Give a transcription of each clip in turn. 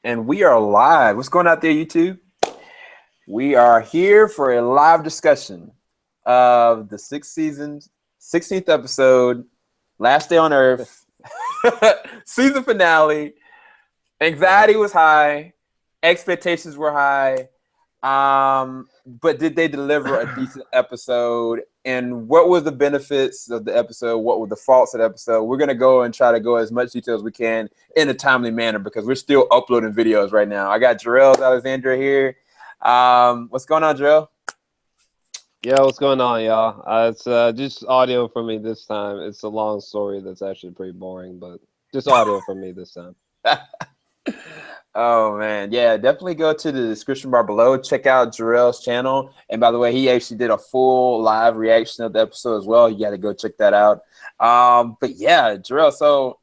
And we are live. What's going out there, YouTube? We are here for a live discussion of the sixth season, 16th episode, Last Day on Earth, season finale. Anxiety was high, expectations were high, but did they deliver a decent episode? And what were the benefits of the episode? What were the faults of the episode? We're going to go and try to go as much detail as we can in a timely manner because we're still uploading videos right now. I got Jor-Els, Alexandria here. What's going on, Jor-El? Yeah, what's going on, y'all? It's just audio from me this time. It's a long story that's actually pretty boring, but just audio from me this time. Oh man, yeah, definitely go to the description bar below. Check out Jor-Els's channel. And by the way, he actually did a full live reaction of the episode as well. You got to go check that out. But yeah, Jor-El, so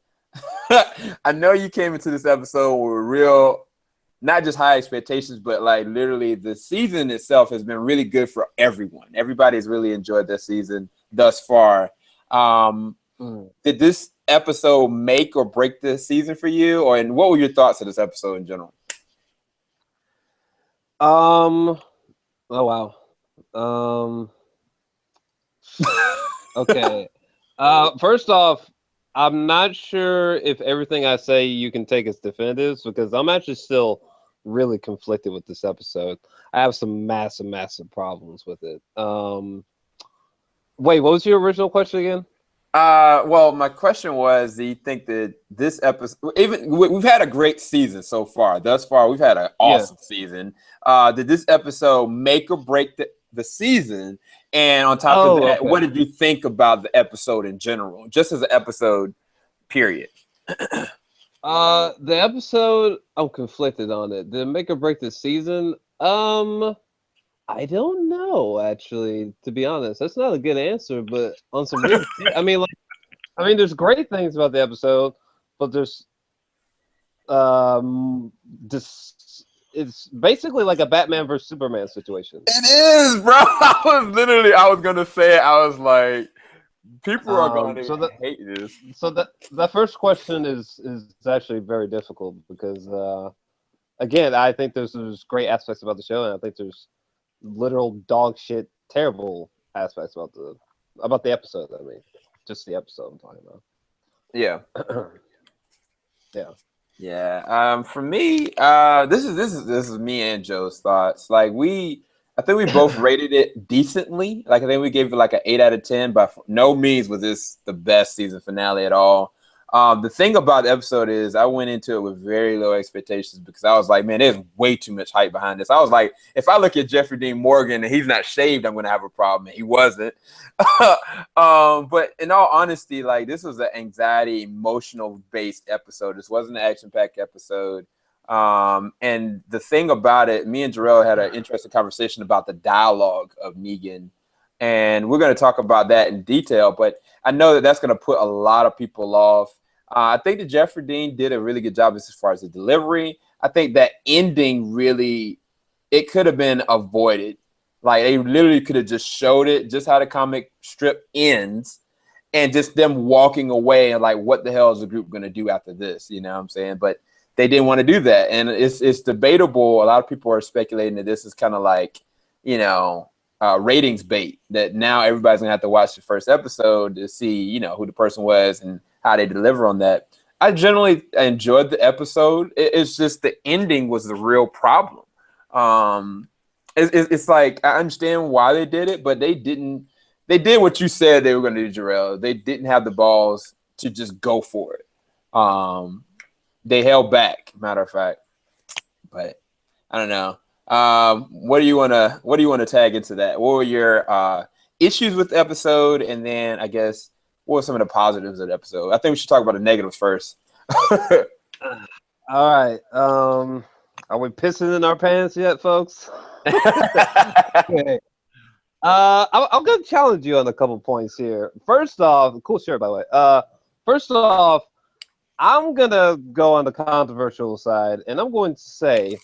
I know you came into this episode with real, not just high expectations, but like literally the season itself has been really good for everyone. Everybody's really enjoyed this season thus far. Did this episode make or break the season for you, and what were your thoughts of this episode in general? Oh wow. Okay. First off, I'm not sure if everything I say you can take as definitive because I'm actually still really conflicted with this episode. I have some massive problems with it. Wait, what was your original question again? Well, my question was, do you think that this episode, even we've had a great season so far, thus far, we've had an awesome season. Did this episode make or break the season? And on top of that, what did you think about the episode in general, just as an episode, period? The episode, I'm conflicted on it. Did it make or break the season? I don't know, actually, to be honest. That's not a good answer, but on some weird shit. I mean, there's great things about the episode, but there's it's basically like a Batman versus Superman situation. It is, bro. I was gonna say it. I was like, people are going to hate this. So that first question is actually very difficult because again, I think there's great aspects about the show, and I think there's literal dog shit, terrible aspects about the episode. I mean, just the episode I'm talking about. Yeah, yeah. For me, this is me and Joe's thoughts. Like I think we both rated it decently. Like I think we gave it like an 8 out of 10. But no means was this the best season finale at all. The thing about the episode is I went into it with very low expectations because I was like, man, there's way too much hype behind this. I was like, if I look at Jeffrey Dean Morgan and he's not shaved, I'm going to have a problem. And he wasn't. But in all honesty, like this was an anxiety, emotional-based episode. This wasn't an action-packed episode. And the thing about it, me and Jor-El had an interesting conversation about the dialogue of Negan. And we're going to talk about that in detail. But I know that that's going to put a lot of people off. I think that Jeffrey Dean did a really good job as far as the delivery. I think that ending really, it could have been avoided. Like they literally could have just showed it, just how the comic strip ends, and just them walking away and like, what the hell is the group going to do after this? You know what I'm saying? But they didn't want to do that. And it's debatable. A lot of people are speculating that this is kind of like, you know, ratings bait, that now everybody's going to have to watch the first episode to see, you know, who the person was and how they deliver on that. I generally enjoyed the episode. It's just the ending was the real problem. It's like, I understand why they did it, but they did what you said they were going to do, Jor-El. They didn't have the balls to just go for it. They held back, matter of fact. But I don't know. What do you want to tag into that? What were your issues with the episode, and then I guess what were some of the positives of the episode? I think we should talk about the negatives first. All right. Are we pissing in our pants yet, folks? Okay. I'm gonna challenge you on a couple points here. First off, cool shirt by the way. First off, I'm gonna go on the controversial side, and I'm going to say,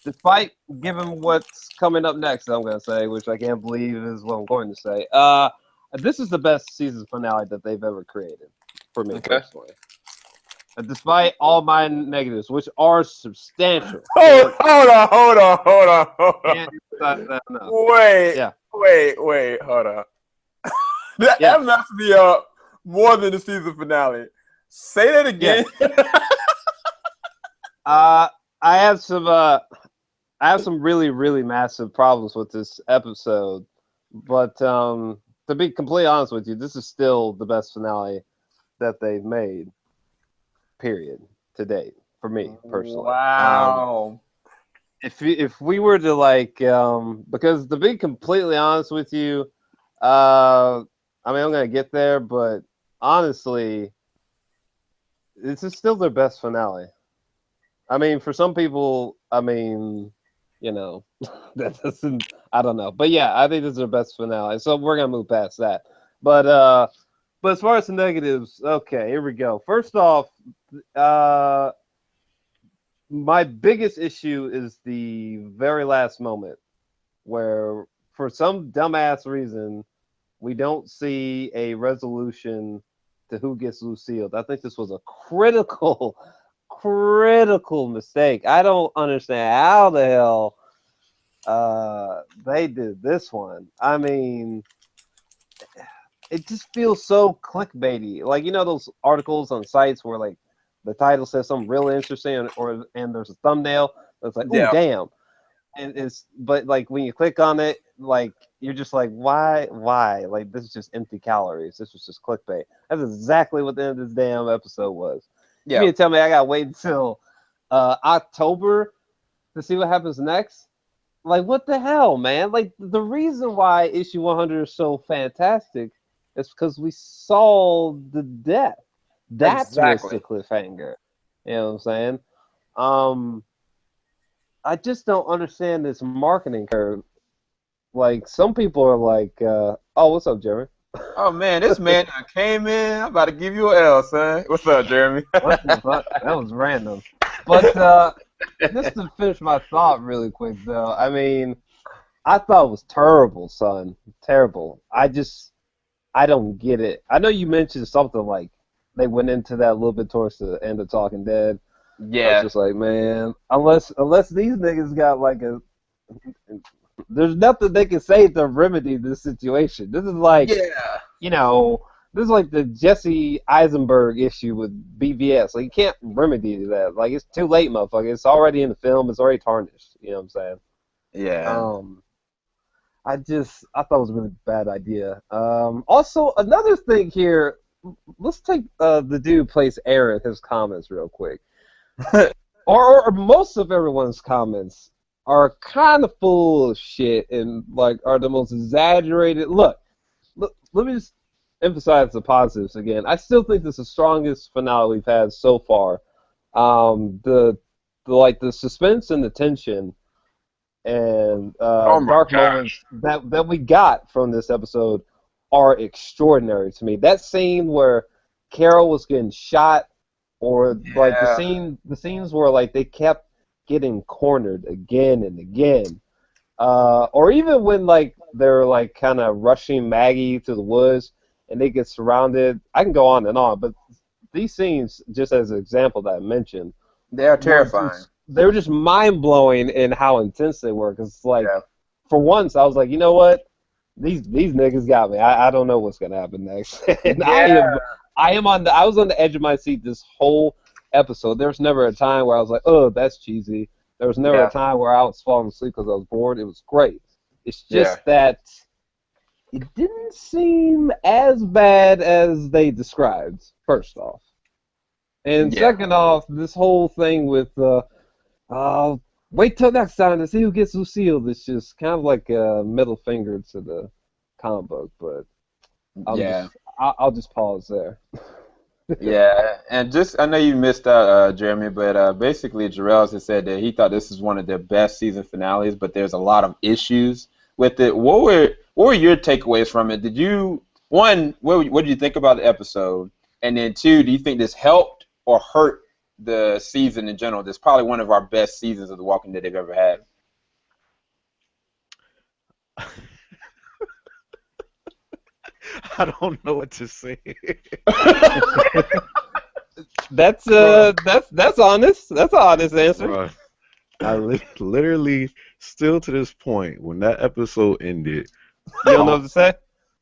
despite given what's coming up next, I'm going to say, which I can't believe is what I'm going to say, this is the best season finale that they've ever created, for me personally. Despite all my negatives, which are substantial. Hold on. Can't emphasize that enough. Wait, hold on. That messed me up more than the season finale. Say that again. Yeah. I have some really, really massive problems with this episode, but to be completely honest with you, this is still the best finale that they've made. Period. To date, for me personally. Wow. If we were to like, because to be completely honest with you, I mean I'm gonna get there, but honestly, this is still their best finale. I mean, for some people, I mean, you know, that doesn't. I don't know, but yeah, I think this is their best finale. So we're gonna move past that. But as far as the negatives, okay, here we go. First off, my biggest issue is the very last moment where, for some dumbass reason, we don't see a resolution to who gets Lucille. I think this was a critical mistake. I don't understand how the hell they did this one. I mean, it just feels so clickbaity. Like, you know those articles on sites where like the title says something really interesting and there's a thumbnail that's like, oh damn. And but like when you click on it, like you're just like, why? Like, this is just empty calories. This was just clickbait. That's exactly what the end of this damn episode was. You mean to tell me I gotta wait until October to see what happens next? Like, what the hell, man? Like, the reason why issue 100 is so fantastic is because we saw the death. That's what's the cliffhanger. You know what I'm saying? I just don't understand this marketing curve. Like, some people are like, oh, what's up, Jeremy? Oh man, this man came in. I'm about to give you an L, son. What's up, Jeremy? What the fuck? That was random. But just to finish my thought really quick, though, I mean, I thought it was terrible, son. Terrible. I don't get it. I know you mentioned something like they went into that a little bit towards the end of Talking Dead. Yeah. I was just like, man, unless these niggas got like there's nothing they can say to remedy this situation. This is like, you know, this is like the Jesse Eisenberg issue with BVS. Like, you can't remedy that. Like, it's too late, motherfucker. It's already in the film. It's already tarnished. You know what I'm saying? Yeah. I thought it was a really bad idea. Also, another thing here, let's take the dude who plays Aaron, his comments real quick. or most of everyone's comments are kind of full of shit and like are the most exaggerated. Look, let me just emphasize the positives again. I still think this is the strongest finale we've had so far. The suspense and the tension and dark moments that we got from this episode are extraordinary to me. That scene where Carol was getting shot, or like the scenes where like they kept getting cornered again and again, or even when like they're like kind of rushing Maggie to the woods and they get surrounded. I can go on and on, but these scenes, just as an example that I mentioned, they are terrifying. They were just mind-blowing in how intense they were. Because like, for once, I was like, you know what? These niggas got me. I don't know what's gonna happen next. And I was on the edge of my seat this whole episode. There's never a time where I was like, oh, that's cheesy. There was never a time where I was falling asleep because I was bored. It was great. It's just that it didn't seem as bad as they described, first off. And second off, this whole thing with wait till next time to see who gets Lucille. It's just kind of like a middle finger to the comic book, but I'll just pause there. Yeah, and just I know you missed out, Jeremy, but basically Jor-Els has said that he thought this is one of their best season finales, but there's a lot of issues with it. What were your takeaways from it? Did you what did you think about the episode? And then two, do you think this helped or hurt the season in general? This is probably one of our best seasons of The Walking Dead they've ever had. I don't know what to say. That's honest. That's an honest answer. Bruh, I literally, still to this point, when that episode ended, You don't know what to say?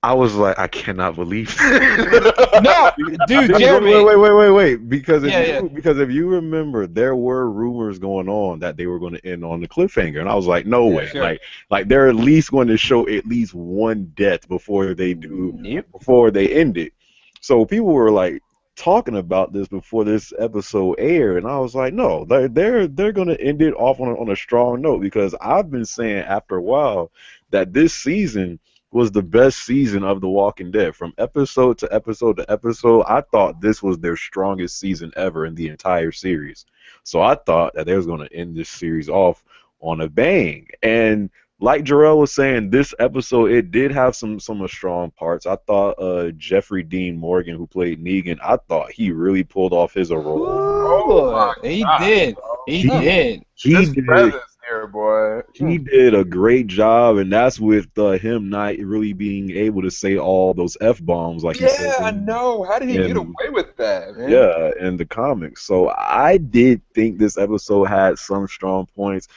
I was like, I cannot believe No, dude, Jeremy. Wait. Because Yeah. if you remember, there were rumors going on that they were going to end on the cliffhanger, and I was like, no way. Sure. Like they're at least going to show at least one death before they end it. So people were like talking about this before this episode aired, and I was like, no, they're going to end it off on a strong note, because I've been saying after a while that this season was the best season of The Walking Dead. From episode to episode to episode, I thought this was their strongest season ever in the entire series. So I thought that they was going to end this series off on a bang. And like Jor-El was saying, this episode, it did have some strong parts. I thought Jeffrey Dean Morgan, who played Negan, I thought he really pulled off his role. Oh, he did. He did. He did. Here, boy. He did a great job, and that's with him not really being able to say all those F-bombs like he said. Yeah, I know. How did he get away with that, man? Yeah, in the comics. So I did think this episode had some strong points,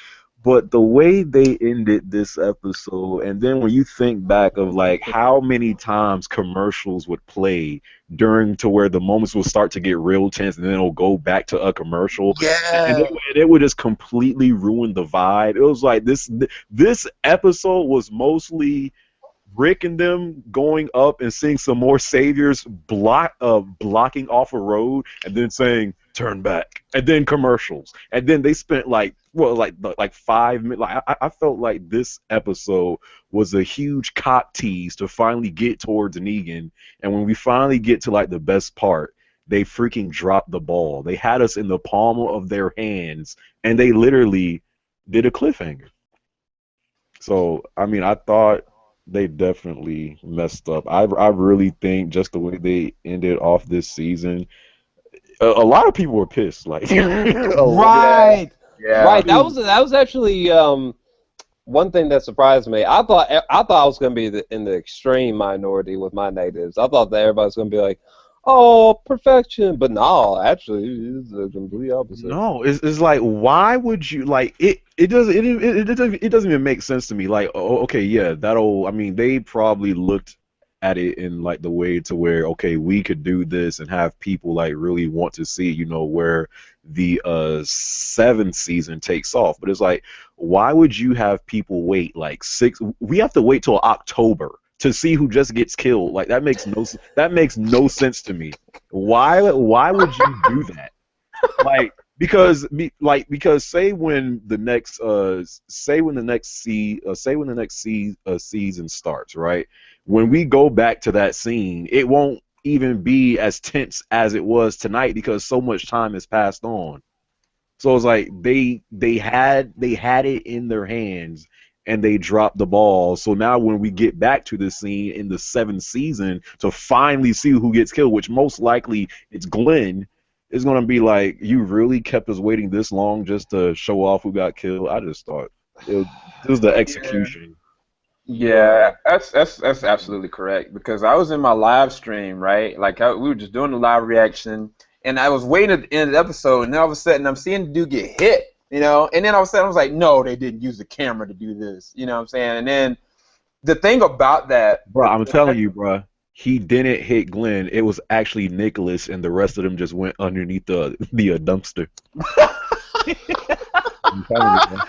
but the way they ended this episode, and then when you think back of like how many times commercials would play during to where the moments will start to get real tense, and then it'll go back to a commercial. Yeah. And it would just completely ruin the vibe. It was like this episode was mostly Rick and them going up and seeing some more saviors blocking off a road, and then saying turn back, and then commercials, and then they spent like 5 minutes. Like I felt like this episode was a huge cock tease to finally get towards Negan, and when we finally get to like the best part, they freaking dropped the ball. They had us in the palm of their hands, and they literally did a cliffhanger. So I mean, I thought they definitely messed up. I really think just the way they ended off this season, a lot of people were pissed. Like, right. Yeah. Right. That was actually one thing that surprised me. I thought I was going to be in the extreme minority with my negatives. I thought that everybody's going to be like, "Oh, perfection," but no, actually, it's the complete opposite. No, it's like, why would you like it? It doesn't even make sense to me. Like, oh, okay, yeah, I mean, they probably looked at it in like the way to where, okay, we could do this and have people like really want to see, where the seventh season takes off. But it's like, why would you have people wait like we have to wait till October to see who just gets killed? Like, that makes no sense to me. Why would you do that? Like, because say when the next season starts, right? When we go back to that scene, it won't even be as tense as it was tonight because so much time has passed on. So it's like they had it in their hands and they dropped the ball. So now when we get back to the scene in the seventh season to finally see who gets killed, which most likely it's Glenn, it's going to be like, you really kept us waiting this long just to show off who got killed? I just thought it was the execution. Yeah, that's absolutely correct, because I was in my live stream, right? Like, we were just doing the live reaction, and I was waiting at the end of the episode, and then all of a sudden I'm seeing the dude get hit, and then all of a sudden I was like, no, they didn't use the camera to do this, you know what I'm saying? And then the thing about that, bro, I'm telling you, bro, he didn't hit Glenn. It was actually Nicholas, and the rest of them just went underneath the dumpster. I'm telling you, bro.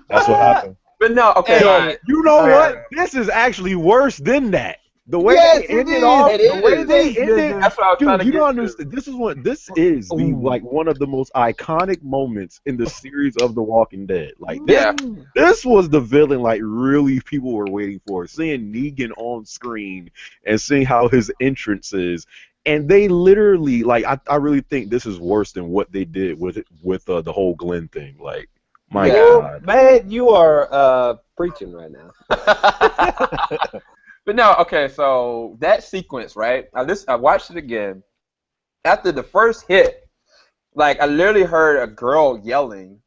That's what happened. But no, okay. Yo, you know what? This is actually worse than that. The way they ended off, that's what I was trying to you get don't to. understand. This is like one of the most iconic moments in the series of The Walking Dead. Like, this was the villain like really people were waiting for. Seeing Negan on screen and seeing how his entrance is. And they literally, like, I really think this is worse than what they did with the whole Glenn thing. Like, my God. Man, you are preaching right now. But no, okay, so that sequence, right? I watched it again. After the first hit, like, I literally heard a girl yelling,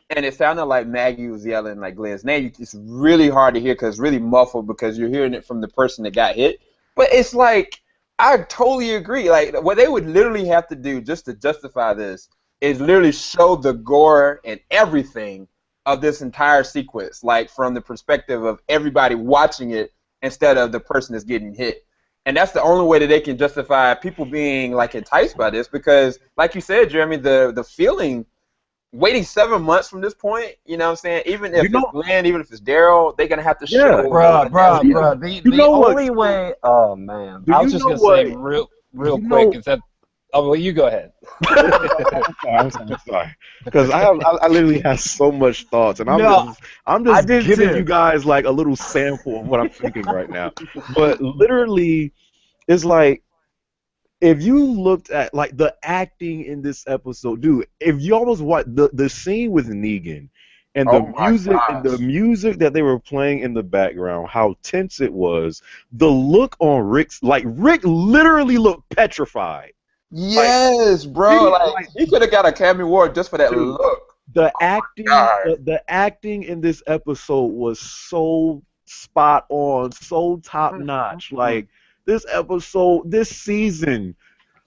and it sounded like Maggie was yelling like Glenn's name. It's really hard to hear because it's really muffled because you're hearing it from the person that got hit. But it's like, I totally agree. Like what they would literally have to do just to justify this is literally show the gore and everything of this entire sequence, like from the perspective of everybody watching it instead of the person that's getting hit. And that's the only way that they can justify people being like enticed by this, because like you said, Jeremy, the feeling waiting 7 months from this point, you know what I'm saying? Even if it's Glenn, even if it's Daryl, they're gonna have to show. Bruh. The only way. Oh man, I was just gonna say real quick is that. Oh well, you go ahead. I'm sorry, because I literally have so much thoughts, and I'm just giving you guys like a little sample of what I'm thinking right now. But literally, it's like, if you looked at like the acting in this episode, dude, if you almost watch the scene with Negan and the music that they were playing in the background, how tense it was, the look on Rick's, like Rick literally looked petrified. Yes, like, bro. Like he could have got a Academy Award just for that look. The acting in this episode was so spot on, so top notch. Like this episode, this season,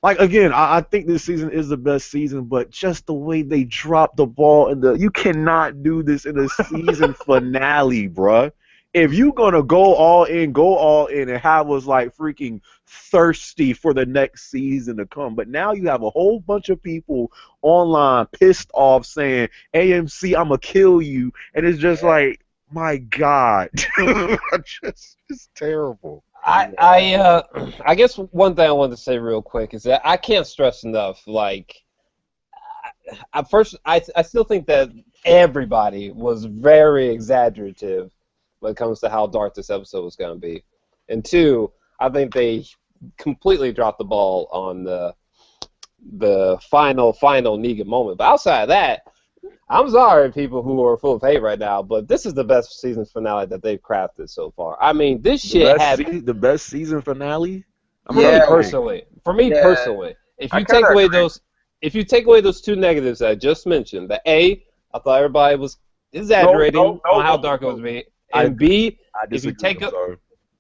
like again, I think this season is the best season, but just the way they dropped the ball you cannot do this in a season finale, bruh. If you're gonna go all in and have us like freaking thirsty for the next season to come. But now you have a whole bunch of people online pissed off saying, AMC, I'ma kill you, and it's just like, my God. It's terrible. I guess one thing I wanted to say real quick is that I can't stress enough, like, I still think that everybody was very exaggerative when it comes to how dark this episode was going to be. And two, I think they completely dropped the ball on the final Negan moment. But outside of that, I'm sorry, people who are full of hate right now, but this is the best season finale that they've crafted so far. I mean, this shit had the best season finale. Personally, if you take away those two negatives that I just mentioned, I thought everybody was exaggerating on how dark it was being, and B, if you take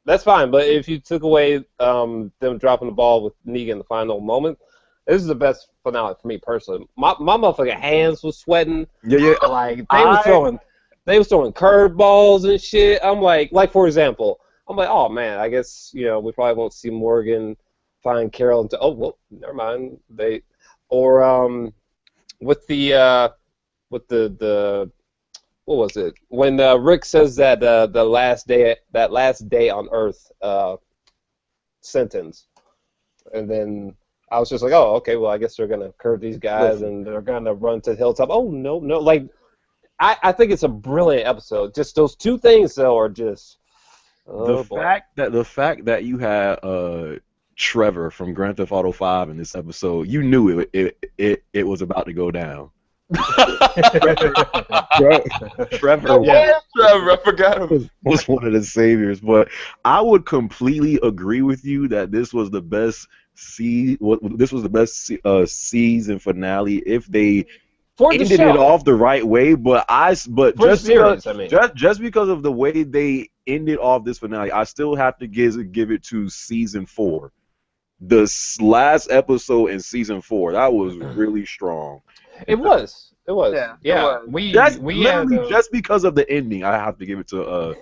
that's fine, but if you took away them dropping the ball with Negan in the final moment, this is the best finale for me personally. My motherfucking hands was sweating. Yeah. Like they was throwing curveballs and shit. I'm like for example, I'm like, oh man, I guess we probably won't see Morgan find Carol until never mind. With the what was it when Rick says that the last day on Earth sentence, and then I was just like, oh, okay, well, I guess they're going to curve these guys and they're going to run to the hilltop. Oh, no. Like, I think it's a brilliant episode. Just those two things, though, are just... the fact that you had Trevor from Grand Theft Auto 5 in this episode, you knew it was about to go down. Trevor, I forgot him. Was one of the saviors, but I would completely agree with you that this was the best season finale if they ended it off the right way. But just because of the way they ended off this finale, I still have to give it to season 4. The last episode in season 4, that was really strong. It was. Yeah. Just because of the ending, I have to give it to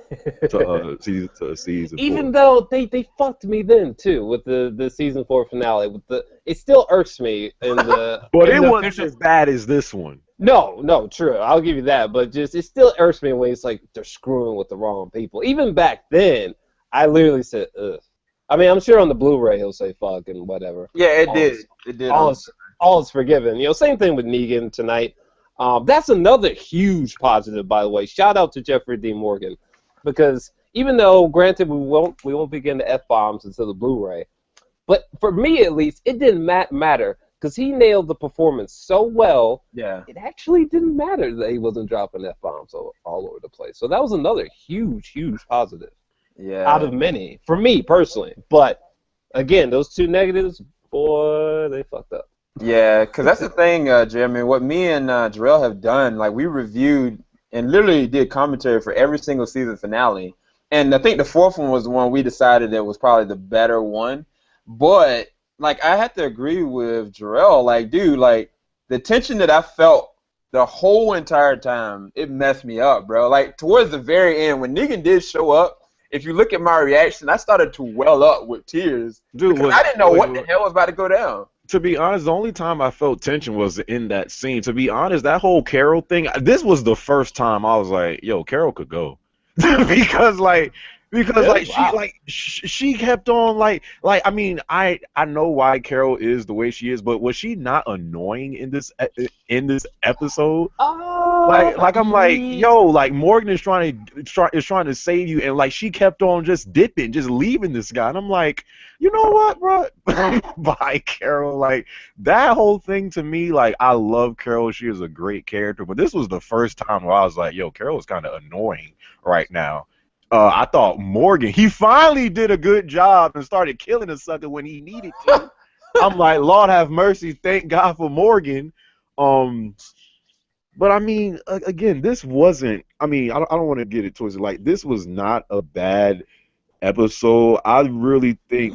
season 4. Even though they fucked me then too with the season 4 finale. It still irks me in the. But it wasn't as bad as this one. No, true. I'll give you that. But it still irks me when it's like they're screwing with the wrong people. Even back then, I literally said, ugh. I mean, I'm sure on the Blu-ray he'll say fuck and whatever. Yeah, it did. All is forgiven. Same thing with Negan tonight. That's another huge positive, by the way. Shout out to Jeffrey Dean Morgan, because even though, granted, we won't begin the F-bombs until the Blu-ray, but for me at least, it didn't matter because he nailed the performance so well. Yeah, it actually didn't matter that he wasn't dropping F-bombs all over the place. So that was another huge positive. Yeah, out of many for me personally. But again, those two negatives, boy, they fucked up. Yeah, because that's the thing, Jeremy. What me and Jor-Els have done, like we reviewed and literally did commentary for every single season finale. And I think the 4th one was the one we decided that was probably the better one. But like I have to agree with Jor-El. Like, dude, like the tension that I felt the whole entire time, it messed me up, bro. Like towards the very end, when Negan did show up, if you look at my reaction, I started to well up with tears Dude, because I didn't know what the hell was about to go down. to be honest, the only time I felt tension was in that scene. To be honest, that whole Carol thing, this was the first time I was like, yo, Carol could go. because like because Really? like Wow. she kept on like I mean I know why Carol is the way she is, but was she not annoying in this episode? Like I'm like, yo, like Morgan is trying to save you, and like she kept on just dipping, just leaving this guy, and I'm like, you know what, bro? Bye, Carol. Like that whole thing to me, like I love Carol. She is a great character, but this was the first time where I was like, yo, Carol is kind of annoying right now. I thought Morgan, he finally did a good job and started killing a sucker when he needed to. I'm like, Lord have mercy, thank God for Morgan. But I mean, again, this wasn't. I mean, I don't want to get it twisted. Like, this was not a bad episode. I really think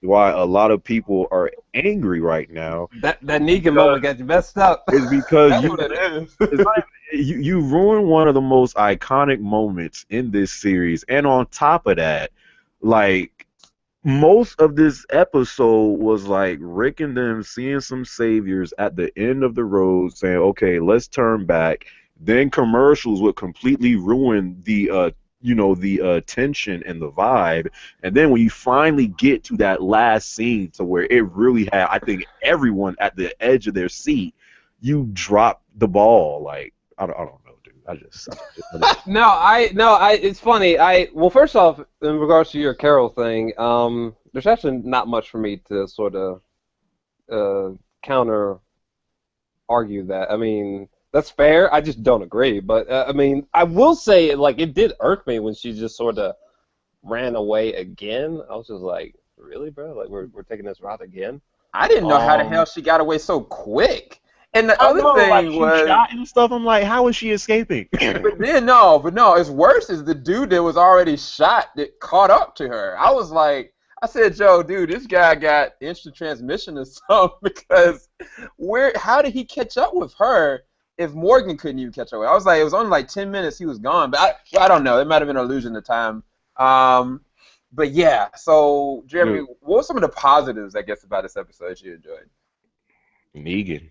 why a lot of people are angry right now That Negan moment got you messed up. is because That's what it is. it's like you ruined one of the most iconic moments in this series, and on top of that, like most of this episode was like Rick and them seeing some saviors at the end of the road saying, okay, let's turn back. Then commercials would completely ruin the tension and the vibe. And then when you finally get to that last scene to where it really had, I think, everyone at the edge of their seat, you drop the ball. Like, I don't know, dude. It's funny. Well, first off, in regards to your Carol thing, there's actually not much for me to sort of counter argue that. I mean, that's fair. I just don't agree. But I mean, I will say, like, it did irk me when she just sort of ran away again. I was just like, really, bro? Like, we're taking this route again? I didn't know how the hell she got away so quick. And the other like, thing she was, shot and stuff. I'm like, how is she escaping? but no, it's worse is the dude that was already shot that caught up to her. I was like, I said, Joe, dude, this guy got instant transmission or something because how did he catch up with her if Morgan couldn't even catch up with her? I was like, it was only like 10 minutes he was gone, but I don't know. It might have been an illusion of time. But yeah, so Jeremy, what were some of the positives, I guess, about this episode you enjoyed? Negan.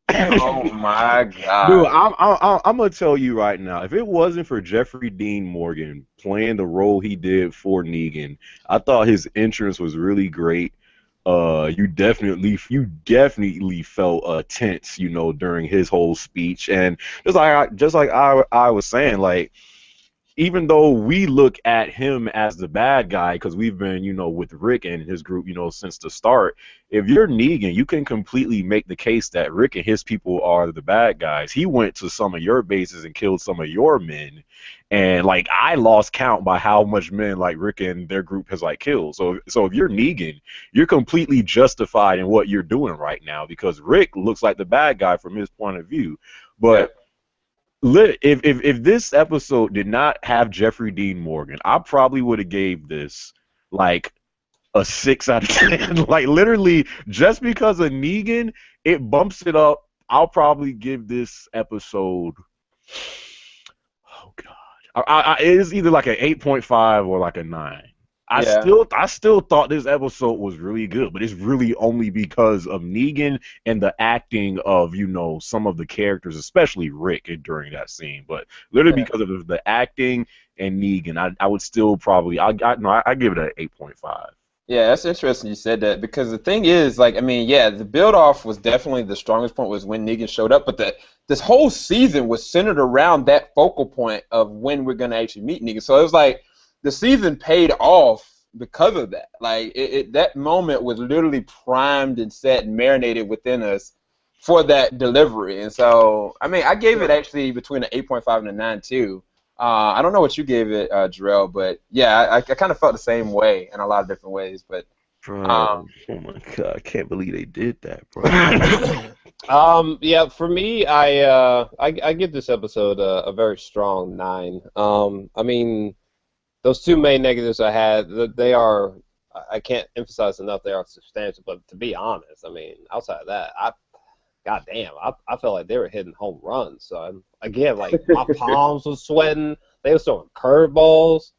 Oh my God, dude! I'm gonna tell you right now. If it wasn't for Jeffrey Dean Morgan playing the role he did for Negan, I thought his entrance was really great. You definitely felt tense, during his whole speech, and just like I was saying, like, even though we look at him as the bad guy because we've been, with Rick and his group, since the start, if you're Negan, you can completely make the case that Rick and his people are the bad guys. He went to some of your bases and killed some of your men, and like I lost count by how much men like Rick and their group has like killed. So if you're Negan, you're completely justified in what you're doing right now because Rick looks like the bad guy from his point of view, but. Yeah. If this episode did not have Jeffrey Dean Morgan, I probably would have gave this like a 6 out of 10. Like literally, just because of Negan, it bumps it up. I'll probably give this episode. Oh God, it is either like an 8.5 or like a 9. I still thought this episode was really good, but it's really only because of Negan and the acting of some of the characters, especially Rick during that scene. But literally because of the acting and Negan, I would still probably I give it an 8.5. Yeah, that's interesting you said that because the thing is, like, I mean, yeah, the build-off was definitely the strongest point was when Negan showed up, but this whole season was centered around that focal point of when we're going to actually meet Negan. So it was like the season paid off because of that. Like, that moment was literally primed and set and marinated within us for that delivery. And so, I mean, I gave it actually between an 8.5 and a 9, too. I don't know what you gave it, Jor-El, but yeah, I kind of felt the same way in a lot of different ways. But bro, oh my God, I can't believe they did that, bro. Yeah, for me, I give this episode a very strong 9. I mean, those two main negatives I had, they are I can't emphasize enough they are substantial. But to be honest, I mean, outside of that, goddamn, I felt like they were hitting home runs. So again, like my palms was sweating. They were throwing curveballs.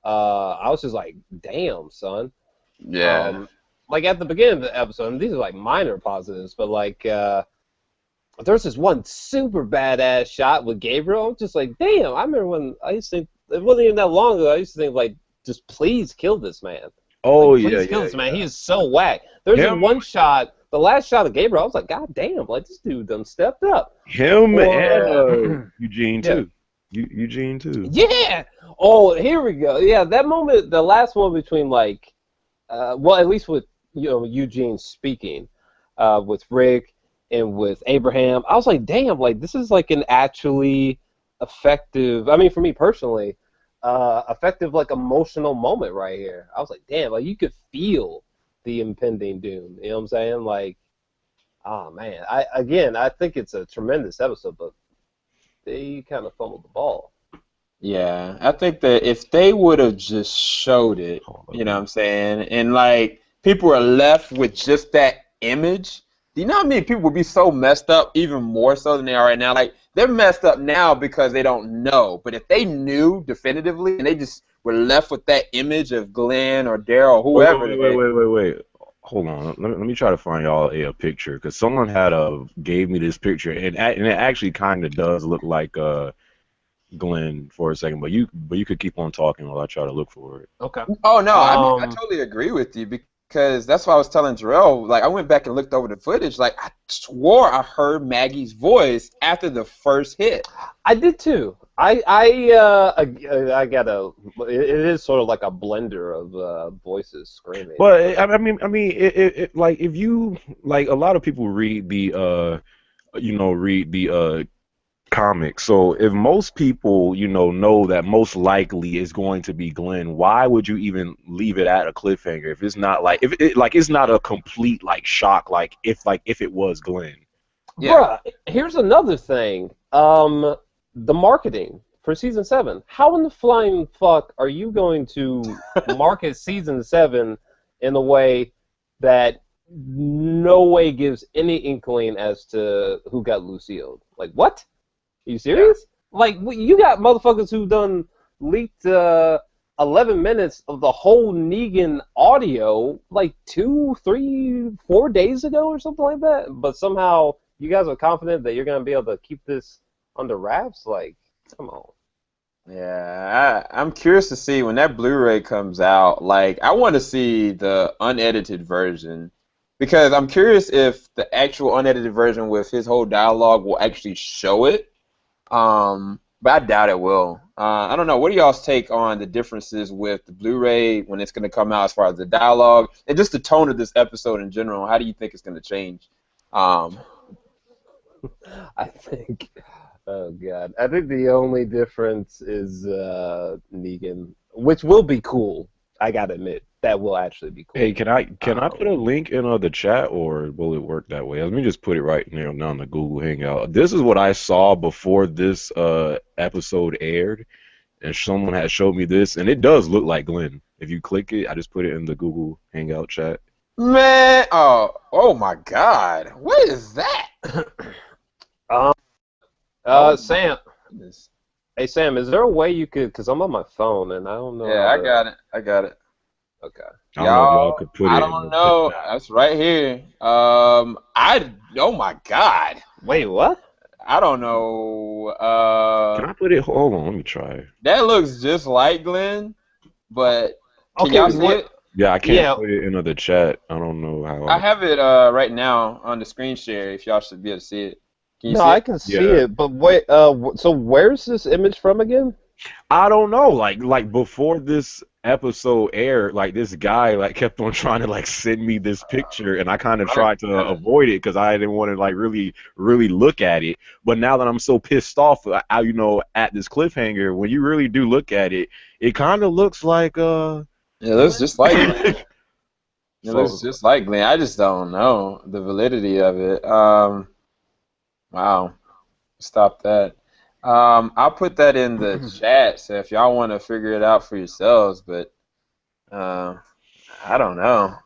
I was just like, damn, son. Yeah. Like at the beginning of the episode, and these are like minor positives, but like there's this one super badass shot with Gabriel. I'm just like, damn. I remember when I used to think it wasn't even that long ago. I used to think like, just please kill this man. Oh like, yeah, please kill yeah, this man. yeah. He is so whack. There's this Him- one shot. The last shot of Gabriel, I was like, God damn, like this dude done stepped up. Him Or, and Eugene yeah. too. Eugene too. Yeah. Oh, here we go. Yeah, that moment, the last one between like, well, at least with Eugene speaking, with Rick and with Abraham, I was like, damn, like this is like an actually effective. I mean, for me personally, effective like emotional moment right here. I was like, damn, like you could feel the impending doom. You know what I'm saying? Like, oh man, I think it's a tremendous episode, but they kind of fumbled the ball. Yeah, I think that if they would have just showed it, you know what I'm saying, and like people are left with just that image, do you know how many people would be so messed up, even more so than they are right now? Like they're messed up now because they don't know, but if they knew definitively and they just were left with that image of Glenn or Daryl, whoever, Wait. Hold on. Let me try to find y'all a picture because someone gave me this picture and it actually kind of does look like Glenn for a second, but you could keep on talking while I try to look for it. Okay. Oh no, I totally agree with you because that's why I was telling Jor-El. Like I went back and looked over the footage. Like I swore I heard Maggie's voice after the first hit. I did too. I gotta. It is sort of like a blender of voices screaming. But I mean, it like if you like a lot of people read the comics. So if most people, know that most likely is going to be Glenn, why would you even leave it at a cliffhanger if it's not like it's not a complete like shock like if it was Glenn? Yeah. Bruh, here's another thing. The marketing for season 7. How in the flying fuck are you going to market season 7 in a way that no way gives any inkling as to who got Lucille? Like what? Are you serious? Yeah. Like, you got motherfuckers who done leaked 11 minutes of the whole Negan audio like 2, 3, 4 days ago or something like that, but somehow you guys are confident that you're going to be able to keep this under wraps? Like, come on. Yeah, I'm curious to see when that Blu-ray comes out. Like, I want to see the unedited version because I'm curious if the actual unedited version with his whole dialogue will actually show it. But I doubt it will. I don't know. What do y'all's take on the differences with the Blu-ray when it's going to come out as far as the dialogue and just the tone of this episode in general? How do you think it's going to change? I think, oh god, I think the only difference is Negan, which will be cool. I gotta admit, that will actually be cool. Hey, can I put a link in the chat, or will it work that way? Let me just put it right now on the Google Hangout. This is what I saw before this episode aired, and someone had showed me this, and it does look like Glenn. If you click it, I just put it in the Google Hangout chat. Man, oh my God, what is that? Sam. Goodness. Hey Sam, is there a way you could? Because I'm on my phone and I don't know. Yeah, I got it. Okay. I don't know if y'all could put it. I don't know. That's right here. Oh my God. Wait, what? I don't know. Can I put it? Hold on, let me try. That looks just like Glenn, but can Okay, y'all see it? Yeah, I can't put it into the chat. I don't know how. I have it right now on the screen share. If y'all should be able to see it. Can you see I it? can see it, but wait. So where's this image from again? I don't know. Like before this episode aired, like this guy like kept on trying to like send me this picture, and I kind of tried to avoid it because I didn't want to like really look at it. But now that I'm so pissed off, at this cliffhanger, when you really do look at it, it kind of looks like It looks just like Glenn. It looks just like Glenn. I just don't know the validity of it. Wow. Stop that. I'll put that in the chat, so if y'all want to figure it out for yourselves, but I I don't know.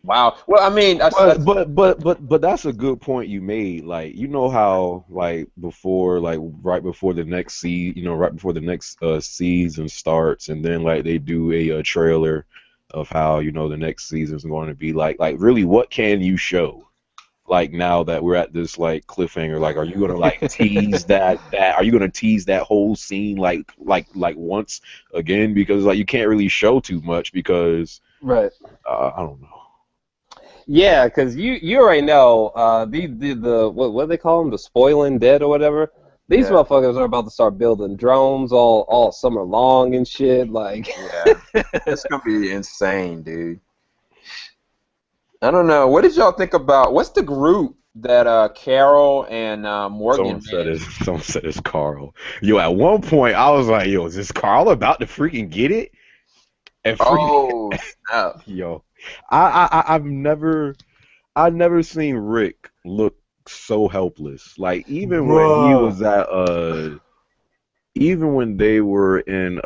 Wow. Well, I mean, But that's a good point you made. Like, you know how like before, like right before the next right before the next season starts, and then like they do a trailer of how the next season's going to be like really what can you show? Like now that we're at this like cliffhanger, like are you gonna like tease that are you gonna tease that whole scene like once again? Because like you can't really show too much because Right. I don't know. Yeah, because you already know the what do they call them, the spoiling dead or whatever. These yeah, motherfuckers are about to start building drones all summer long and shit. Like, yeah. It's gonna be insane, dude. I don't know. What did y'all think about? What's the group that Carol and Morgan made? Someone said it's Carl. Yo, at one point I was like, yo, is this Carl about to freaking get it? And freaking Oh, snap. yo, I've never seen Rick look so helpless. Like even when he bruh. was at even when they were in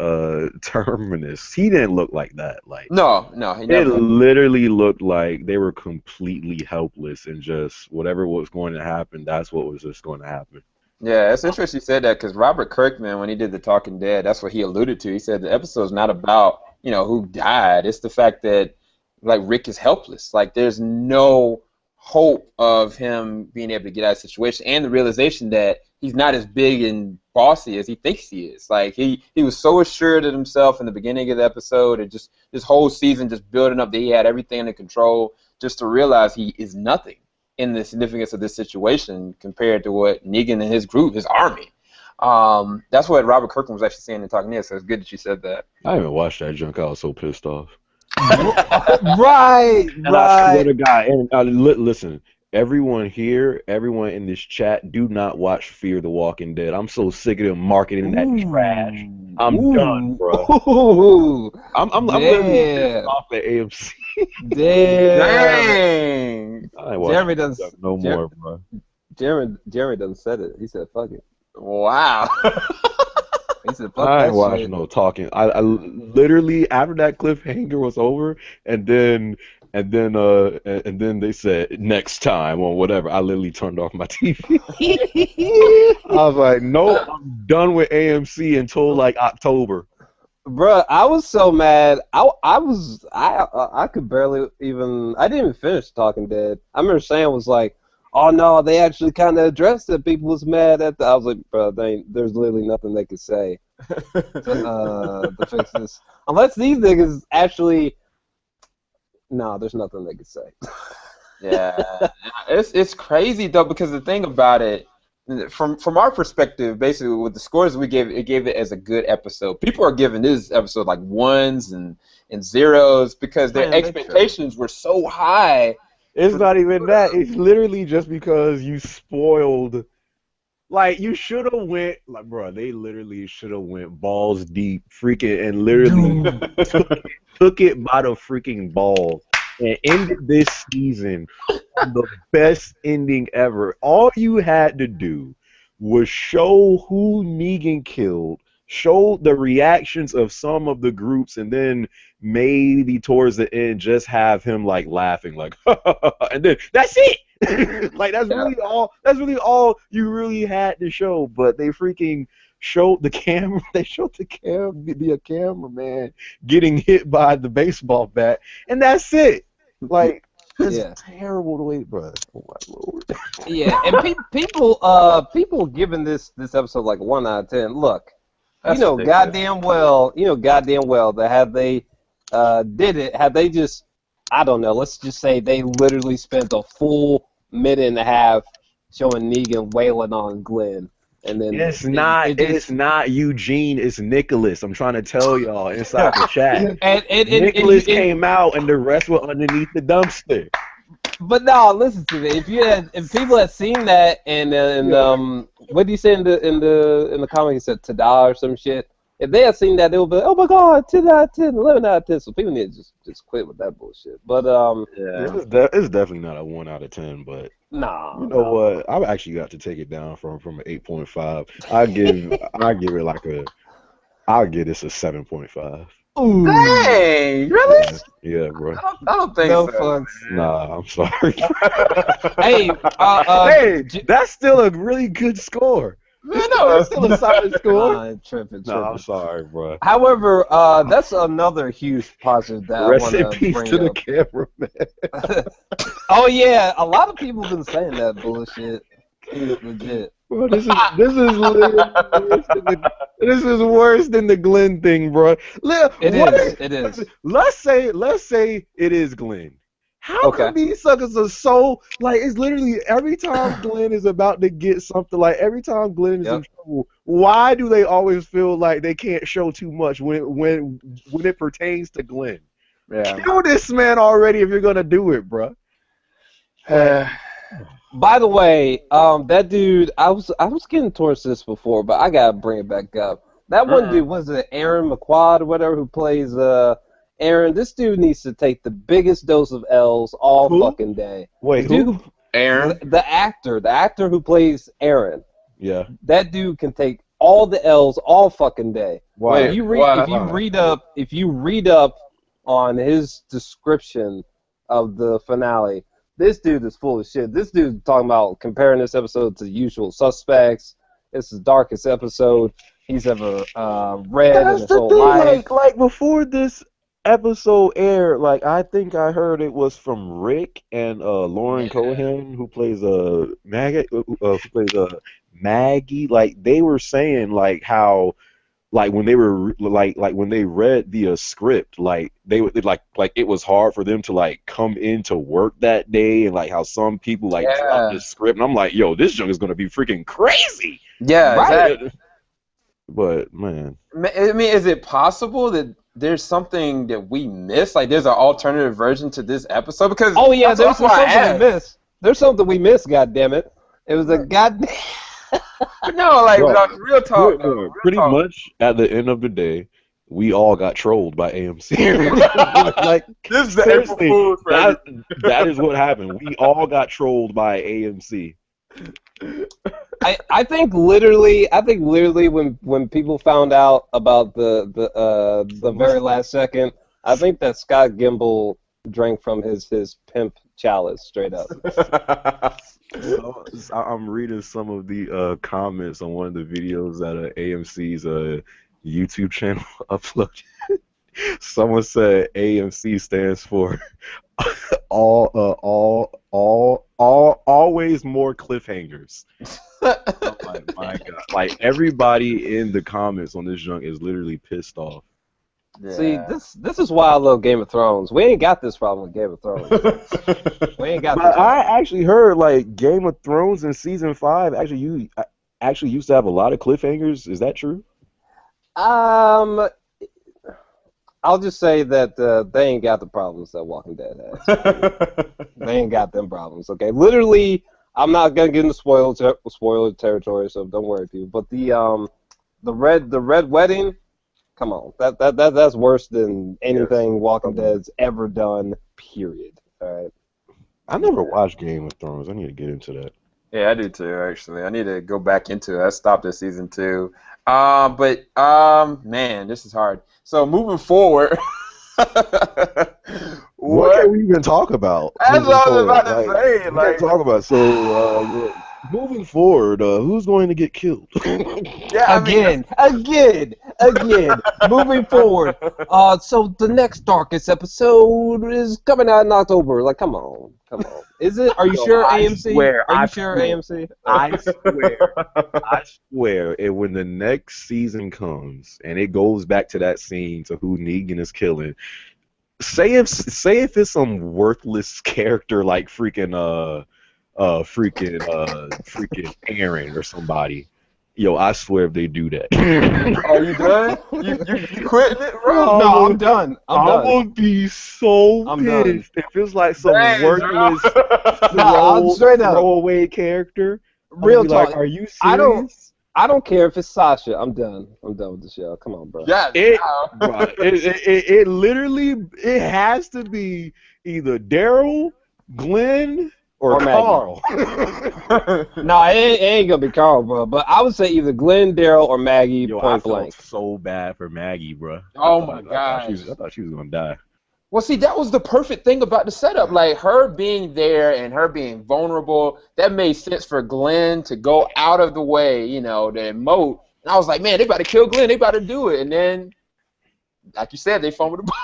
Terminus, he didn't look like that. Like No, no, he it never. literally looked like they were completely helpless and just whatever was going to happen, that's what was just going to happen. Yeah, it's interesting you said that because Robert Kirkman, when he did The Talking Dead, that's what he alluded to. He said the episode's not about, who died. It's the fact that, like, Rick is helpless. Like, there's no hope of him being able to get out of the situation and the realization that he's not as big and bossy as he thinks he is. Like, he was so assured of himself in the beginning of the episode and just this whole season just building up that he had everything under control just to realize he is nothing in the significance of this situation compared to what Negan and his group, his army. That's what Robert Kirkman was actually saying in Talking Dead, so it's good that you said that. I haven't watched that junk. I was so pissed off. Right, And I swear right. to God, and listen, everyone here, everyone in this chat, do not watch Fear the Walking Dead. I'm so sick of them marketing that trash. I'm done, Ooh, bro. ooh, I'm literally pissed damn, off at AMC. damn. Dang! I ain't watching Jeremy that doesn't. junk no more, bro. Jeremy doesn't said it. He said, "Fuck it." Wow. He said, "Fuck I that ain't watching shit." no talking. I literally after that cliffhanger was over, and then they said next time or whatever. I literally turned off my TV. I was like, nope, I'm done with AMC until like October. Bruh, I was so mad. I could barely even. I didn't even finish Talking Dead. I remember Sam was like, "Oh no, they actually kind of addressed that people was mad at." I was like, "Bro, there's literally nothing they could say to fix this, unless these niggas actually." No, there's nothing they could say. Yeah, it's crazy though because the thing about it, from our perspective, basically with the scores we gave it gave it as a good episode. People are giving this episode like ones and zeros because their Man, they expectations were so high. It's not even that. It's literally just because you spoiled. Like you should have went like, bro. They literally should have went balls deep, freaking, and literally took it by the freaking balls and ended this season on the best ending ever. All you had to do was show who Negan killed, show the reactions of some of the groups, and then maybe towards the end just have him like laughing like and then that's it. Like that's really all you really had to show, but they freaking showed the camera. They showed the cameraman getting hit by the baseball bat, and that's it. Like it's Yeah. terrible the way, bro. Oh my lord. Yeah, and people giving this episode like 1 out of 10. Look, That's you know ridiculous. goddamn well that had they did it, had they just, I don't know, let's just say they literally spent a full minute and a half showing Negan wailing on Glenn, and then It's just, not Eugene, it's Nicholas. I'm trying to tell y'all inside the chat. and Nicholas came out and the rest were underneath the dumpster. but no, listen to me. If people had seen that and what do you say in the comic? He said "tada" or some shit. If they had seen that, they would be like, "Oh my god, 10 out of 10, 11 out of 10." So people need to just quit with that bullshit. But Yeah. It's definitely not a 1 out of 10, but nah, you know what? I've actually got to take it down from an 8.5. I give it like I'll give this a 7.5. Ooh. Dang, really? Yeah, bro. I don't think No so. fucks. Nah, I'm sorry. Hey, Hey, that's still a really good score. Man, It's still a solid score. tripping. Nah, I'm sorry, bro. However, that's another huge positive that Rest I in want to peace bring to the up. cameraman. Oh yeah, a lot of people been saying that bullshit. Legit. Bro, this is literally worse than this is worse than the Glenn thing, bro. It is. Let's say it is Glenn. How Okay. come these suckers are so like? It's literally every time Glenn is about to get something, like every time Glenn is in trouble. Why do they always feel like they can't show too much when it pertains to Glenn? Yeah. Kill this man already if you're gonna do it, bro. By the way, that dude, I was getting towards this before, but I gotta bring it back up. That one dude, was it Aaron McQuad or whatever, who plays Aaron? This dude needs to take the biggest dose of L's all fucking day. Wait, the dude who? Aaron? The actor who plays Aaron. Yeah. That dude can take all the L's all fucking day. Why? If you read up on his description of the finale, this dude is full of shit. This dude talking about comparing this episode to Usual Suspects. It's the darkest episode he's ever read in his whole life. Like before this episode aired, like I think I heard it was from Rick and Lauren Cohan, who plays Maggie, Maggie. Like they were saying like how. Like when they were like when they read the script, like they would like it was hard for them to like come into work that day, and like how some people like dropped the script, and I'm like, yo, this junk is gonna be freaking crazy. Yeah, right. Exactly. But man, I mean, is it possible that there's something that we missed? Like, there's an alternative version to this episode? Because there's something we missed. There's something we missed. God damn it! It was a goddamn. No, like real talk. Pretty much at the end of the day, we all got trolled by AMC. Like this is the April Fool's that is what happened. We all got trolled by AMC. I think literally when people found out about the very last second, I think that Scott Gimble drank from his pimp chalice straight up. So, I'm reading some of the comments on one of the videos that AMC's YouTube channel uploaded. Someone said AMC stands for always more cliffhangers. Oh my god! Like everybody in the comments on this junk is literally pissed off. Yeah. See, this is why I love Game of Thrones. We ain't got this problem with Game of Thrones. We ain't got. This I actually heard like Game of Thrones in season 5 actually used to have a lot of cliffhangers. Is that true? I'll just say that they ain't got the problems that Walking Dead has. They ain't got them problems. Okay, literally, I'm not gonna get into spoiler territory, so don't worry, people. But the red wedding. Come on, that's worse than anything Walking Dead's ever done. Period. All right. I never watched Game of Thrones. I need to get into that. Yeah, I do too. Actually, I need to go back into it. I stopped at season 2. Man, this is hard. So moving forward, what can we even talk about? That's what I was about to say. Like, talk about so. Moving forward, who's going to get killed? Again. Moving forward. So the next darkest episode is coming out in October. Like, come on. Is it? Are you sure, AMC? Are you sure, AMC? I swear, and when the next season comes and it goes back to that scene to who Negan is killing, say if it's some worthless character like freaking Aaron or somebody. Yo, I swear if they do that. Are you done? You quitting it, bro? No, I'm done. I'm done. I would be so pissed if it's like some worthless throwaway character. Real talk. Like, are you serious? I don't care if it's Sasha. I'm done. I'm done with the show. Come on, bro. Yeah, it literally has to be either Daryl, Glenn, or Maggie. Carl. No, it ain't gonna be Carl, bro. But I would say either Glenn, Daryl, or Maggie. Yo, I Point felt blank. so bad for Maggie, bro. Oh my I gosh. thought she was gonna die. Well, see, that was the perfect thing about the setup. Like her being there and her being vulnerable, that made sense for Glenn to go out of the way, you know, to emote. And I was like, man, they about to kill Glenn. They about to do it. And then, like you said, they fumbled the ball.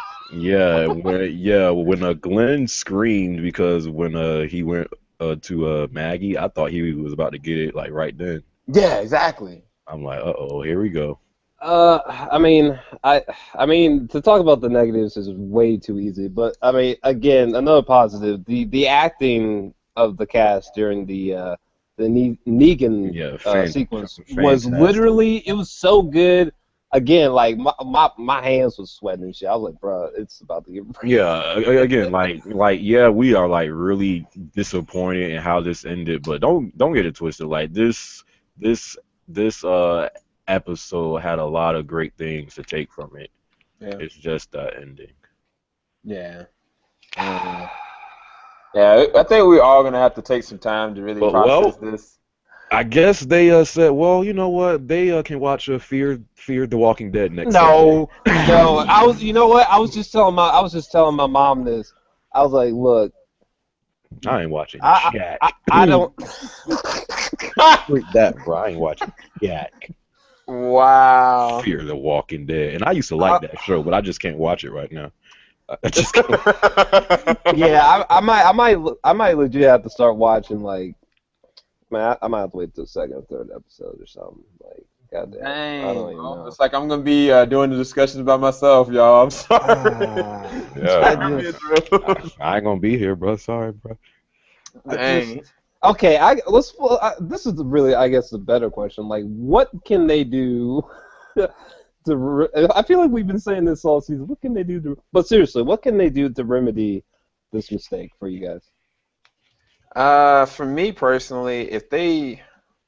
When Glenn screamed because when he went to Maggie, I thought he was about to get it like right then. Yeah, exactly. I'm like, uh-oh, here we go. I mean, to talk about the negatives is way too easy. But I mean, again, another positive: the acting of the cast during the Negan sequence was fantastic. literally, it was so good. Again, like my hands was sweating and shit. I was like, bro, it's about to get. Yeah, again, yeah, we are like really disappointed in how this ended, but don't get it twisted. Like this episode had a lot of great things to take from it. Yeah. It's just that ending. Yeah. Yeah, I think we're all gonna have to take some time to really process this. I guess they said, well, you know what? They can watch Fear the Walking Dead next. No. I was, you know what? I was just telling my mom this. I was like, look, I ain't watching Jack. I don't. Freak that, bro. I ain't watching Jack. Wow. Fear the Walking Dead, and I used to like that show, but I just can't watch it right now. I just can't. Yeah, I might legit have to start watching, like, man, I might have to wait till the second or third episode or something. Like, goddamn. Dang. I don't even know. It's like I'm gonna be doing the discussions by myself, y'all. I'm sorry. I ain't gonna be here, bro. Sorry, bro. Dang. Okay, this is really, I guess, the better question. Like, what can they do I feel like we've been saying this all season. What can they do but seriously, what can they do to remedy this mistake for you guys? For me personally,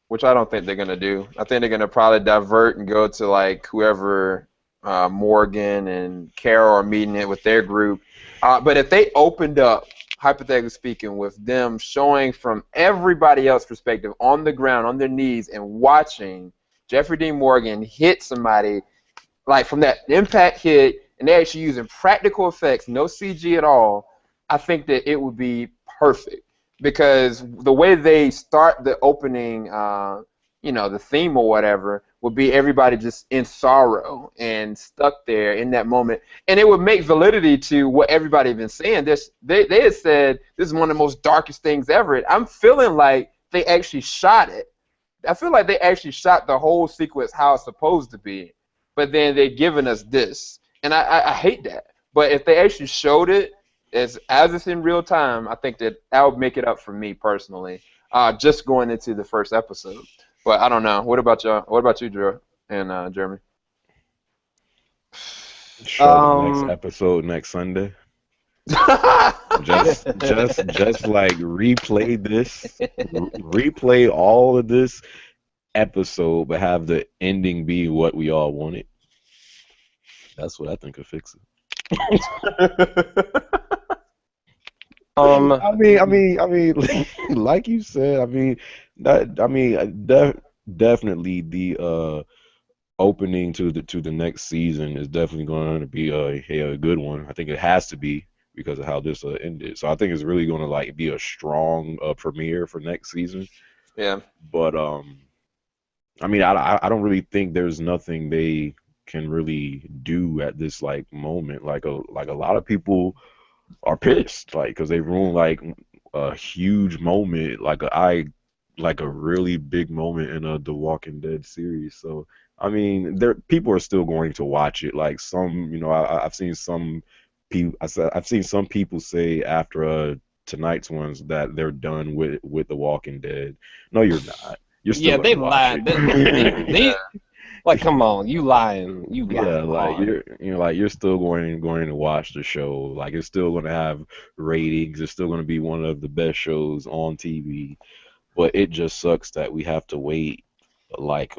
which I don't think they're gonna do, I think they're gonna probably divert and go to like whoever Morgan and Carol are meeting it with their group. But if they opened up, hypothetically speaking, with them showing from everybody else's perspective on the ground, on their knees, and watching Jeffrey Dean Morgan hit somebody, like from that impact hit, and they're actually using practical effects, no CG at all, I think that it would be perfect. Because the way they start the opening, the theme or whatever, would be everybody just in sorrow and stuck there in that moment. And it would make validity to what everybody had been saying. They had said this is one of the most darkest things ever. I'm feeling like they actually shot it. I feel like they actually shot the whole sequence how it's supposed to be. But then they're giving us this. And I hate that. But if they actually showed it, as it's in real time, I think that would make it up for me personally, just going into the first episode. But I don't know. What about y'all? What about you, Drew and Jeremy? Show the next episode next Sunday. just like replay all of this episode, but have the ending be what we all wanted. That's what I think could fix it. I mean, like you said, definitely the opening to the next season is definitely going to be a good one. I think it has to be because of how this ended. So I think it's really going to like be a strong premiere for next season. Yeah. But I don't really think there's nothing they can really do at this like moment. Like a lot of people are pissed, like, because they ruined like a huge moment, like a really big moment in the Walking Dead series. So I mean, people are still going to watch it. Like some, I've seen some people say after tonight's ones that they're done with the Walking Dead. No, you're not. You're still they lied. They like, come on, you lying. Yeah, like you're still going to watch the show. Like it's still going to have ratings. It's still going to be one of the best shows on TV. But it just sucks that we have to wait like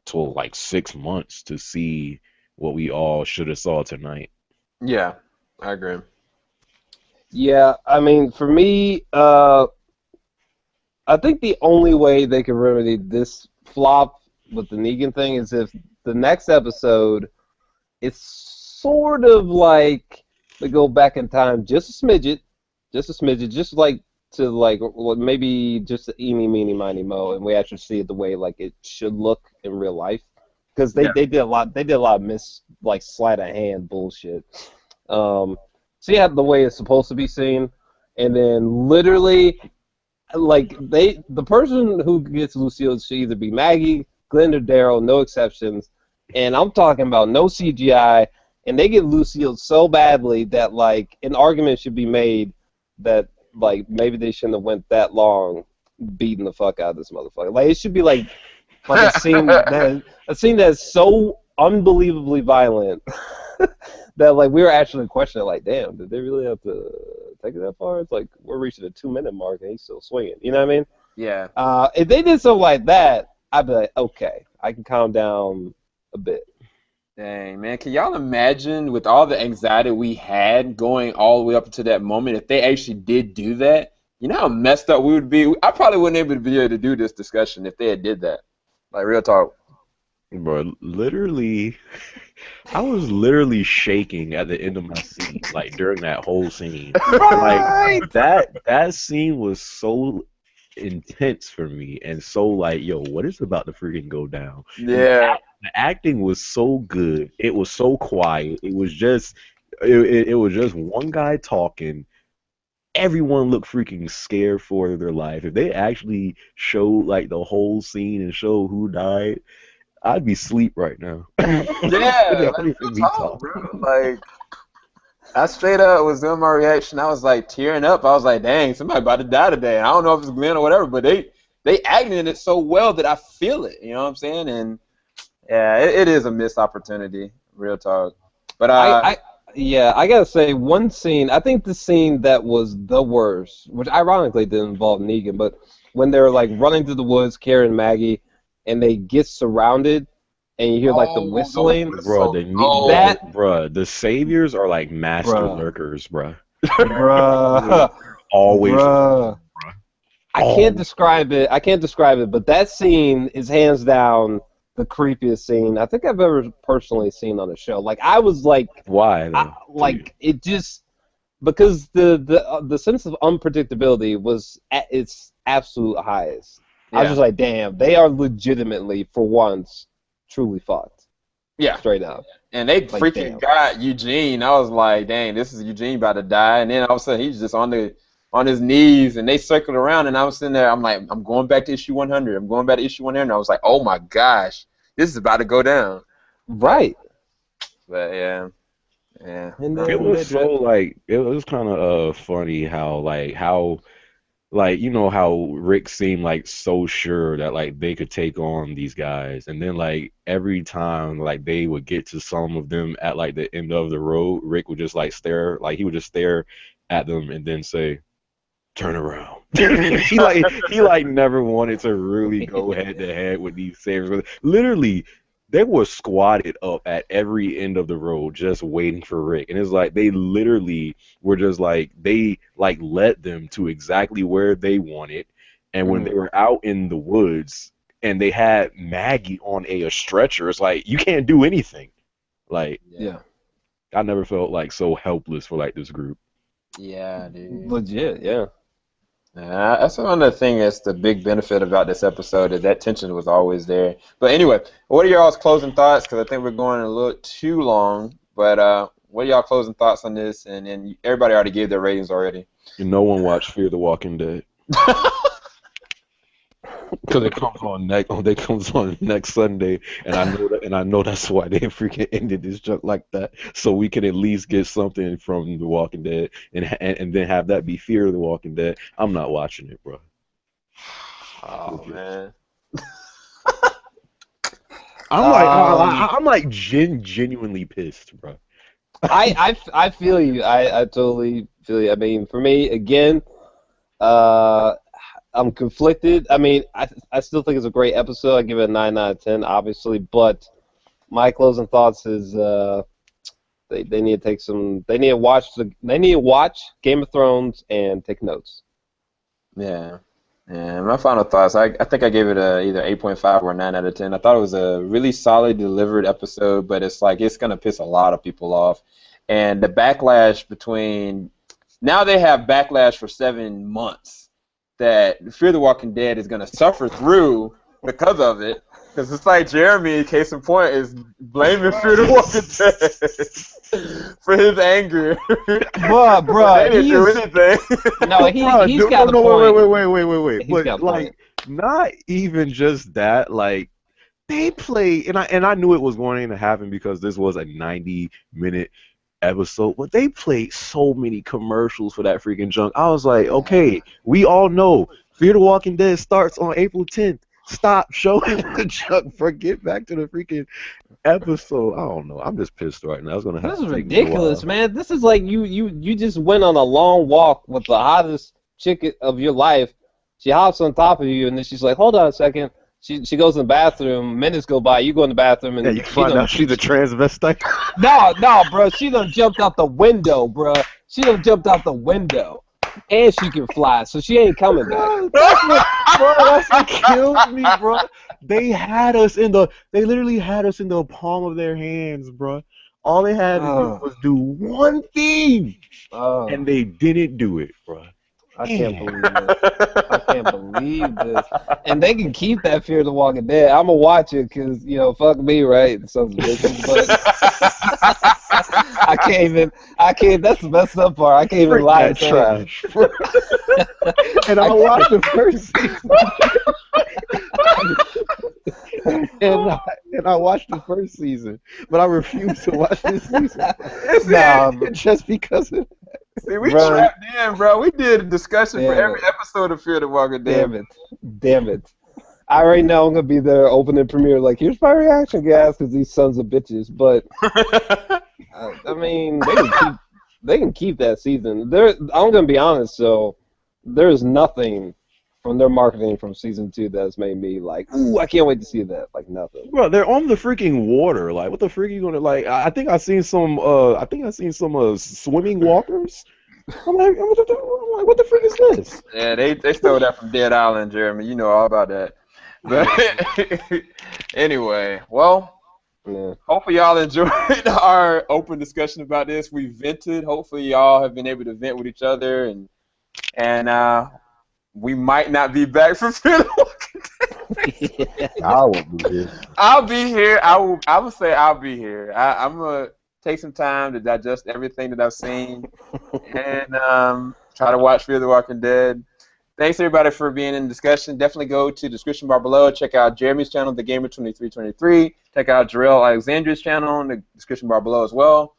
till like 6 months to see what we all should have saw tonight. Yeah, I agree. Yeah, I mean, for me, I think the only way they can remedy this flop with the Negan thing is if the next episode is sort of like they go back in time just a smidget, just like to like maybe just the eeny, meeny, miny, mo, and we actually see it the way like it should look in real life. Because they did a lot of like sleight of hand bullshit. So yeah, the way it's supposed to be seen, and then literally, like the person who gets Lucille should either be Maggie, Glenn, or Daryl, no exceptions, and I'm talking about no CGI, and they get Lucille so badly that like an argument should be made that like maybe they shouldn't have went that long beating the fuck out of this motherfucker. Like it should be like a scene that's so unbelievably violent that like we were actually questioning like, damn, did they really have to take it that far? It's like we're reaching the 2-minute mark and he's still swinging. You know what I mean? Yeah. If they did something like that, I'd be like, okay, I can calm down a bit. Dang, man. Can y'all imagine with all the anxiety we had going all the way up to that moment, if they actually did do that, you know how messed up we would be? I probably wouldn't be able to do this discussion if they had did that. Like, real talk. Bro, literally, I was literally shaking at the end of my seat, like during that whole scene. Like that scene was so intense for me and so like, yo, what is about to freaking go down? Yeah. The acting was so good. It was so quiet. It was just one guy talking. Everyone looked freaking scared for their life. If they actually showed like the whole scene and show who died, I'd be asleep right now. Yeah, like, bro. Like, I straight up was doing my reaction. I was like tearing up. I was like, dang, somebody about to die today. I don't know if it's Glenn or whatever, but they acted it so well that I feel it. You know what I'm saying? And yeah, it is a missed opportunity, real talk. But I gotta say one scene. I think the scene that was the worst, which ironically didn't involve Negan, but when they're like running through the woods, carrying Maggie, and they get surrounded, and you hear like the whistling. Bro, the saviors are like master lurkers, bro. Always. Bruh. I can't describe it, but that scene is hands down the creepiest scene I think I've ever personally seen on a show. Like I was like, why? It just because the sense of unpredictability was at its absolute highest. Yeah. I was just like, damn, they are legitimately, for once, truly fucked. Yeah. Straight up. And they like, freaking got Eugene. I was like, dang, this is Eugene about to die. And then all of a sudden, he's just on his knees, and they circled around, and I was sitting there. I'm like, I'm going back to issue 100. I'm going back to issue 100. And I was like, oh, my gosh, this is about to go down. Right. But, yeah. And it was so, like, it was kind of funny how you know how Rick seemed like so sure that like they could take on these guys, and then like every time like they would get to some of them at like the end of the road, Rick would just like stare at them and then say, "Turn around." he never wanted to really go head to head with these saviors. Literally, they were squatted up at every end of the road just waiting for Rick. And it's like they literally were just like, they like led them to exactly where they wanted. And when they were out in the woods and they had Maggie on a stretcher, it's like, you can't do anything. Like, yeah, I never felt like so helpless for like this group. Yeah, dude. Legit, yeah. That's another thing that's the big benefit about this episode, is that tension was always there. But anyway, what are y'all's closing thoughts? Because I think we're going a little too long. But what are y'all closing thoughts on this? And everybody already gave their ratings already. And no one watched Fear the Walking Dead. Because it comes on next Sunday, and I know that's why they freaking ended this junk like that, so we can at least get something from The Walking Dead, and then have that be Fear of the Walking Dead. I'm not watching it, bro. Oh man. I'm like genuinely pissed, bro. I feel you. I totally feel you. I mean, for me, again, I'm conflicted. I mean, I still think it's a great episode. I give it a 9 out of 10, obviously. But my closing thoughts is they need to take some. They need to watch Game of Thrones and take notes. Yeah. And my final thoughts, I think I gave it a either 8.5 or a 9 out of 10. I thought it was a really solid delivered episode, but it's like it's gonna piss a lot of people off. And the backlash between now they have backlash for 7 months that Fear the Walking Dead is gonna suffer through because of it. Because it's like Jeremy, case in point, is blaming Fear the Walking Dead for his anger. Bruh, They didn't do anything. No, he's got a point. Wait. He's got But a like, point. not even just that. Like, they play, and I knew it was going to happen because this was a 90-minute episode. But they played so many commercials for that freaking junk. I was like, okay, we all know Fear the Walking Dead starts on April 10th. Stop showing the junk. Get back to the freaking episode. I don't know. I'm just pissed right now. I was gonna have This to is take me a ridiculous, while. man. This is like you just went on a long walk with the hottest chick of your life. She hops on top of you, and then she's like, "Hold on a second." She goes in the bathroom. Minutes go by. You go in the bathroom, and Yeah, you find out she's a transvestite. No, bro. She done jumped out the window, bro. She done jumped out the window, and she can fly, so she ain't coming back. That's what killed me, bro. They literally had us in the palm of their hands, bro. All they had to do was do one thing, and they didn't do it, bro. I can't believe this. I can't believe this. And they can keep that Fear the Walking Dead. I'm gonna watch it because fuck me, right? Sons of bitches. But I can't. That's the messed up part. I can't even lie. That trash. And I watched the first season. and I watched the first season, but I refuse to watch this season. Just because of See, we trapped in, bro. We did a discussion for every episode of Fear the Walking Dead. Damn it. I already know I'm going to be there opening premiere like, here's my reaction, guys, because these sons of bitches. But, I mean, they can keep that season. I'm going to be honest, so there's nothing from their marketing from season 2 that's made me like, ooh, I can't wait to see that. Like, nothing. Bro, they're on the freaking water. Like, what the freak are you gonna like? I think I seen some. Swimming walkers. I'm like, what the freak is this? Yeah, they stole that from Dead Island, Jeremy. You know all about that. But anyway, well, hopefully y'all enjoyed our open discussion about this. We vented. Hopefully y'all have been able to vent with each other, and we might not be back for Fear the Walking Dead. I will be here. I'll be here. I will say I'll be here. I'm gonna take some time to digest everything that I've seen and try to watch Fear the Walking Dead. Thanks everybody for being in the discussion. Definitely go to the description bar below. Check out Jeremy's channel, The Gamer 2323. Check out Jor-Els Alexandria's channel in the description bar below as well.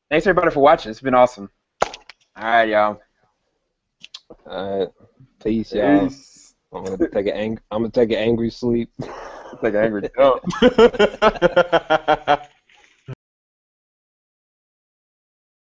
Thanks everybody for watching. It's been awesome. All right, y'all. All right. Peace, y'all. I'm gonna take an angry sleep. Take an angry jump.